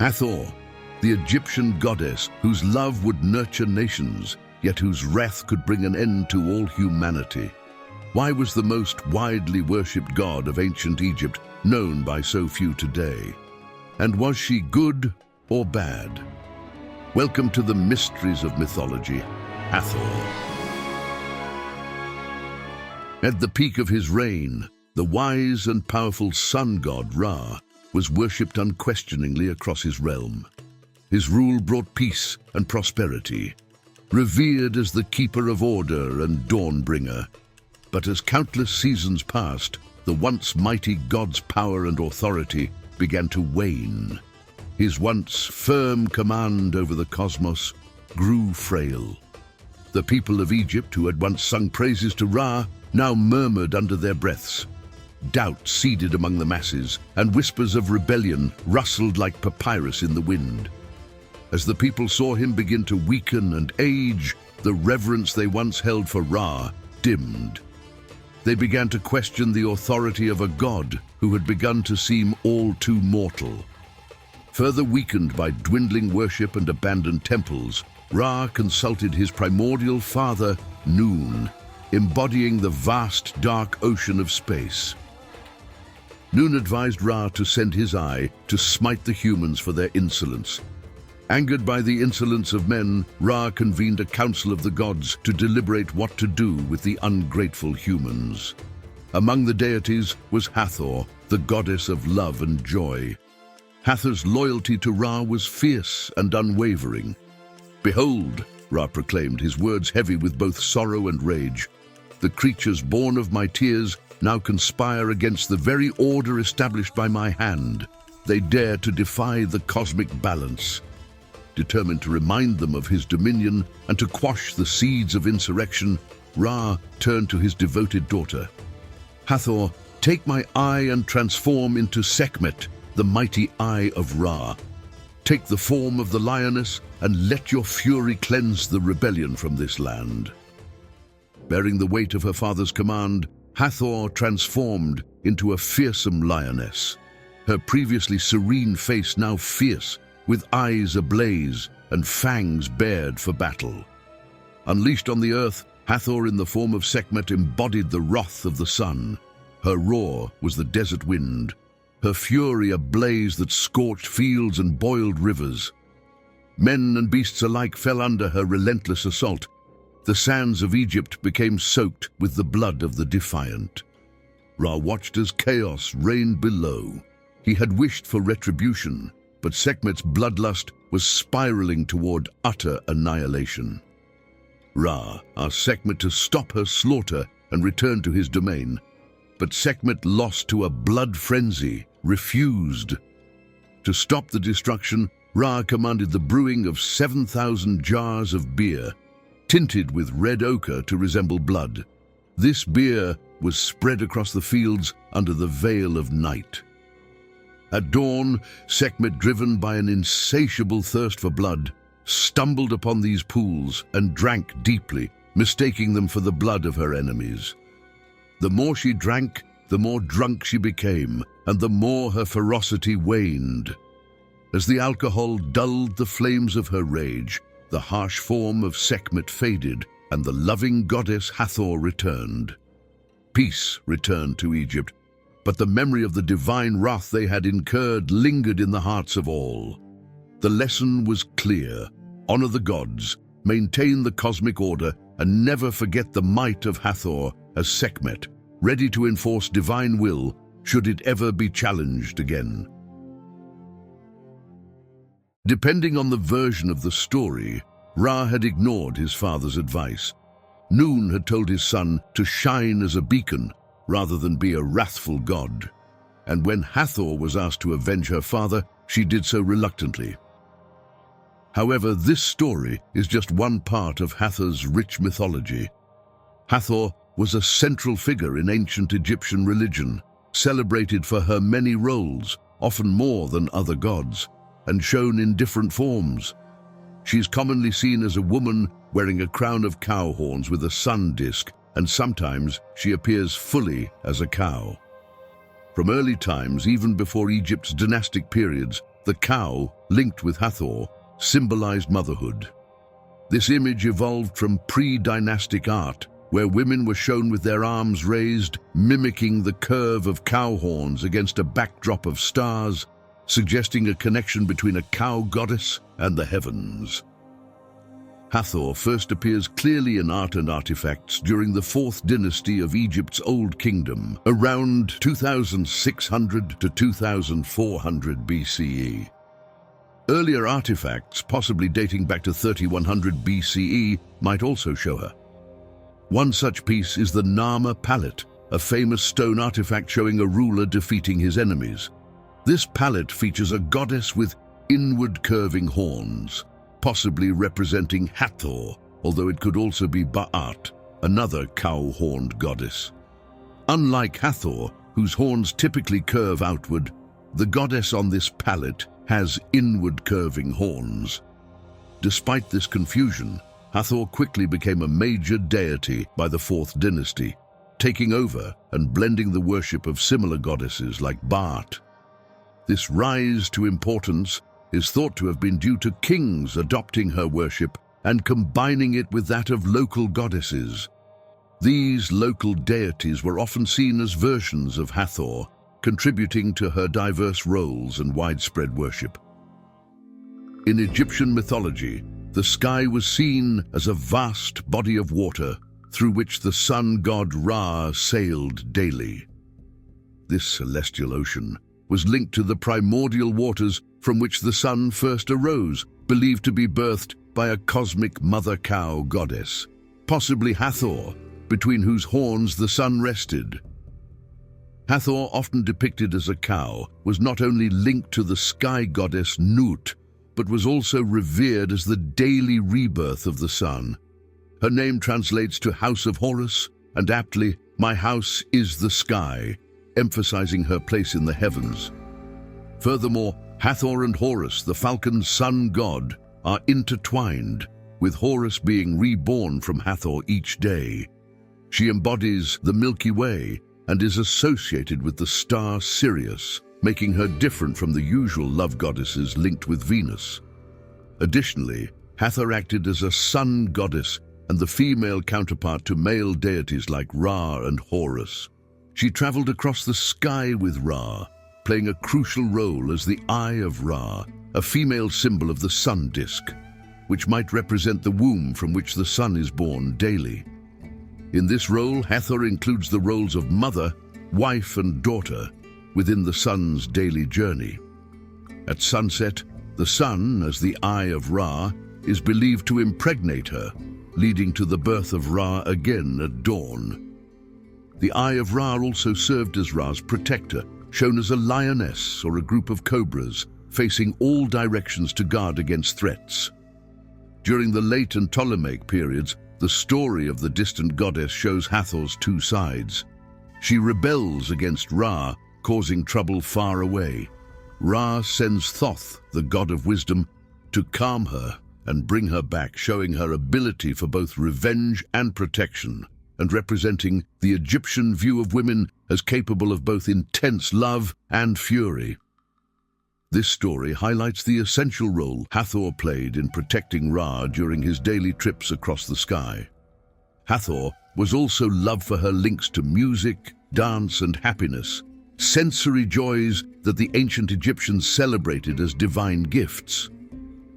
Hathor, the Egyptian goddess whose love would nurture nations, yet whose wrath could bring an end to all humanity. Why was the most widely worshipped god of ancient Egypt known by so few today? And was she good or bad? Welcome to the mysteries of mythology, Hathor. At the peak of his reign, the wise and powerful sun god Ra was worshipped unquestioningly across his realm. His rule brought peace and prosperity, revered as the keeper of order and dawn-bringer. But as countless seasons passed, the once mighty god's power and authority began to wane. His once firm command over the cosmos grew frail. The people of Egypt, who had once sung praises to Ra, now murmured under their breaths. Doubt seeded among the masses, and whispers of rebellion rustled like papyrus in the wind. As the people saw him begin to weaken and age, the reverence they once held for Ra dimmed. They began to question the authority of a god who had begun to seem all too mortal. Further weakened by dwindling worship and abandoned temples, Ra consulted his primordial father, Nun, embodying the vast dark ocean of space. Nun advised Ra to send his eye to smite the humans for their insolence. Angered by the insolence of men, Ra convened a council of the gods to deliberate what to do with the ungrateful humans. Among the deities was Hathor, the goddess of love and joy. Hathor's loyalty to Ra was fierce and unwavering. "Behold," Ra proclaimed, his words heavy with both sorrow and rage, "the creatures born of my tears now conspire against the very order established by my hand. They dare to defy the cosmic balance." Determined to remind them of his dominion and to quash the seeds of insurrection, Ra turned to his devoted daughter. "Hathor, take my eye and transform into Sekhmet, the mighty eye of Ra. Take the form of the lioness and let your fury cleanse the rebellion from this land." Bearing the weight of her father's command, Hathor transformed into a fearsome lioness. Her previously serene face now fierce, with eyes ablaze and fangs bared for battle. Unleashed on the earth, Hathor in the form of Sekhmet embodied the wrath of the sun. Her roar was the desert wind, her fury a blaze that scorched fields and boiled rivers. Men and beasts alike fell under her relentless assault. The sands of Egypt became soaked with the blood of the defiant. Ra watched as chaos reigned below. He had wished for retribution, but Sekhmet's bloodlust was spiraling toward utter annihilation. Ra asked Sekhmet to stop her slaughter and return to his domain, but Sekhmet, lost to a blood frenzy, refused. To stop the destruction, Ra commanded the brewing of 7,000 jars of beer, tinted with red ochre to resemble blood. This beer was spread across the fields under the veil of night. At dawn, Sekhmet, driven by an insatiable thirst for blood, stumbled upon these pools and drank deeply, mistaking them for the blood of her enemies. The more she drank, the more drunk she became, and the more her ferocity waned. As the alcohol dulled the flames of her rage, the harsh form of Sekhmet faded, and the loving goddess Hathor returned. Peace returned to Egypt, but the memory of the divine wrath they had incurred lingered in the hearts of all. The lesson was clear: honor the gods, maintain the cosmic order, and never forget the might of Hathor as Sekhmet, ready to enforce divine will should it ever be challenged again. Depending on the version of the story, Ra had ignored his father's advice. Nun had told his son to shine as a beacon rather than be a wrathful god. And when Hathor was asked to avenge her father, she did so reluctantly. However, this story is just one part of Hathor's rich mythology. Hathor was a central figure in ancient Egyptian religion, celebrated for her many roles, often more than other gods, and shown in different forms. She is commonly seen as a woman wearing a crown of cow horns with a sun disk, and sometimes she appears fully as a cow. From early times, even before Egypt's dynastic periods, The cow, linked with Hathor, symbolized motherhood. This image evolved from pre-dynastic art, where women were shown with their arms raised, mimicking the curve of cow horns against a backdrop of stars, suggesting a connection between a cow goddess and the heavens. Hathor first appears clearly in art and artifacts during the 4th dynasty of Egypt's Old Kingdom, around 2600 to 2400 BCE. Earlier artifacts, possibly dating back to 3100 BCE, might also show her. One such piece is the Nama palette, a famous stone artifact showing a ruler defeating his enemies. This palette features a goddess with inward curving horns, possibly representing Hathor, although it could also be Ba'at, another cow-horned goddess. Unlike Hathor, whose horns typically curve outward, the goddess on this palette has inward curving horns. Despite this confusion, Hathor quickly became a major deity by the 4th dynasty, taking over and blending the worship of similar goddesses like Ba'at. This rise to importance is thought to have been due to kings adopting her worship and combining it with that of local goddesses. These local deities were often seen as versions of Hathor, contributing to her diverse roles and widespread worship. In Egyptian mythology, the sky was seen as a vast body of water through which the sun god Ra sailed daily. This celestial ocean was linked to the primordial waters from which the sun first arose, believed to be birthed by a cosmic mother cow goddess, possibly Hathor, between whose horns the sun rested. Hathor, often depicted as a cow, was not only linked to the sky goddess Nut, but was also revered as the daily rebirth of the sun. Her name translates to House of Horus, and aptly, My house is the sky, emphasizing her place in the heavens. Furthermore, Hathor and Horus, the falcon sun god, are intertwined, with Horus being reborn from Hathor each day. She embodies the Milky Way and is associated with the star Sirius, making her different from the usual love goddesses linked with Venus. Additionally, Hathor acted as a sun goddess and the female counterpart to male deities like Ra and Horus. She traveled across the sky with Ra, playing a crucial role as the Eye of Ra, a female symbol of the sun disk, which might represent the womb from which the sun is born daily. In this role, Hathor includes the roles of mother, wife, and daughter within the sun's daily journey. At sunset, the sun, as the Eye of Ra, is believed to impregnate her, leading to the birth of Ra again at dawn. The Eye of Ra also served as Ra's protector, shown as a lioness or a group of cobras, facing all directions to guard against threats. During the late and Ptolemaic periods, the story of the distant goddess shows Hathor's two sides. She rebels against Ra, causing trouble far away. Ra sends Thoth, the god of wisdom, to calm her and bring her back, showing her ability for both revenge and protection, and representing the Egyptian view of women as capable of both intense love and fury. This story highlights the essential role Hathor played in protecting Ra during his daily trips across the sky. Hathor was also loved for her links to music, dance, and happiness, sensory joys that the ancient Egyptians celebrated as divine gifts.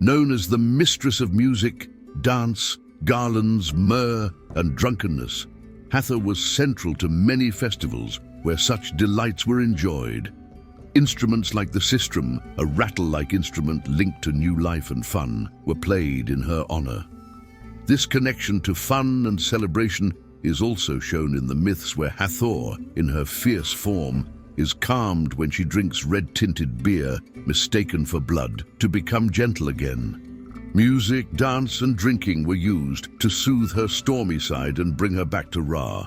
Known as the mistress of music, dance, garlands, myrrh, and drunkenness, Hathor was central to many festivals where such delights were enjoyed. Instruments like the sistrum, a rattle-like instrument linked to new life and fun, were played in her honor. This connection to fun and celebration is also shown in the myths where Hathor, in her fierce form, is calmed when she drinks red-tinted beer, mistaken for blood, to become gentle again. Music, dance, and drinking were used to soothe her stormy side and bring her back to Ra.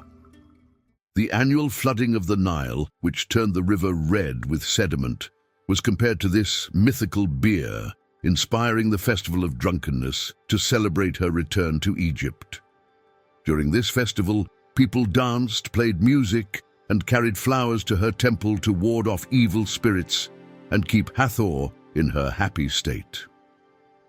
The annual flooding of the Nile, which turned the river red with sediment, was compared to this mythical beer, inspiring the festival of drunkenness to celebrate her return to Egypt. During this festival, people danced, played music, and carried flowers to her temple to ward off evil spirits and keep Hathor, in her happy state.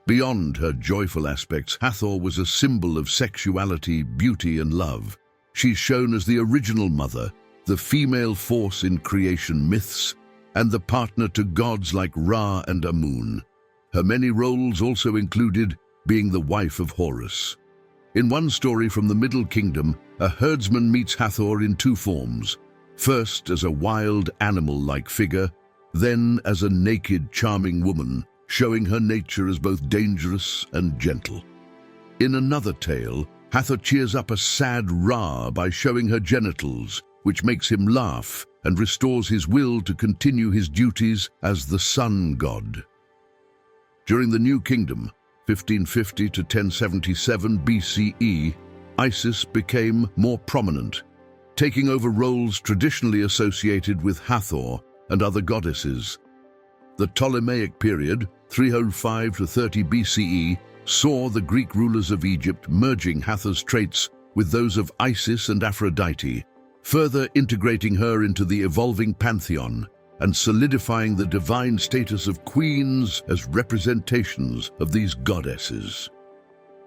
Beyond her joyful aspects, Hathor was a symbol of sexuality, beauty, and love. She's shown as the original mother, the female force in creation myths, and the partner to gods like Ra and Amun. Her many roles also included being the wife of Horus. In one story from the Middle Kingdom, a herdsman meets Hathor in two forms, first as a wild animal-like figure, then as a naked, charming woman, showing her nature as both dangerous and gentle. In another tale, Hathor cheers up a sad Ra by showing her genitals, which makes him laugh and restores his will to continue his duties as the sun god. During the New Kingdom, 1550 to 1077 BCE, Isis became more prominent, taking over roles traditionally associated with Hathor and other goddesses. The Ptolemaic period, 305 to 30 BCE, saw the Greek rulers of Egypt merging Hathor's traits with those of Isis and Aphrodite, further integrating her into the evolving pantheon and solidifying the divine status of queens as representations of these goddesses.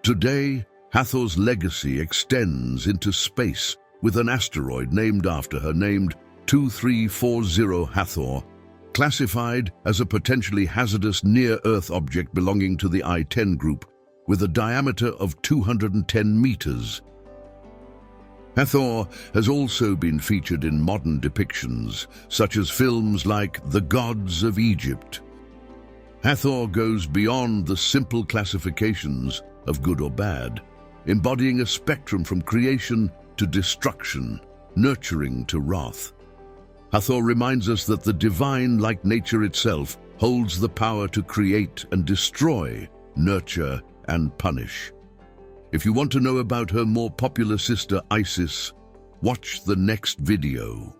Today, Hathor's legacy extends into space with an asteroid named after her, named 2340 Hathor, classified as a potentially hazardous near-Earth object belonging to the I-10 group, with a diameter of 210 meters. Hathor has also been featured in modern depictions, such as films like The Gods of Egypt. Hathor goes beyond the simple classifications of good or bad, embodying a spectrum from creation to destruction, nurturing to wrath. Hathor reminds us that the divine, like nature itself, holds the power to create and destroy, nurture and punish. If you want to know about her more popular sister Isis, watch the next video.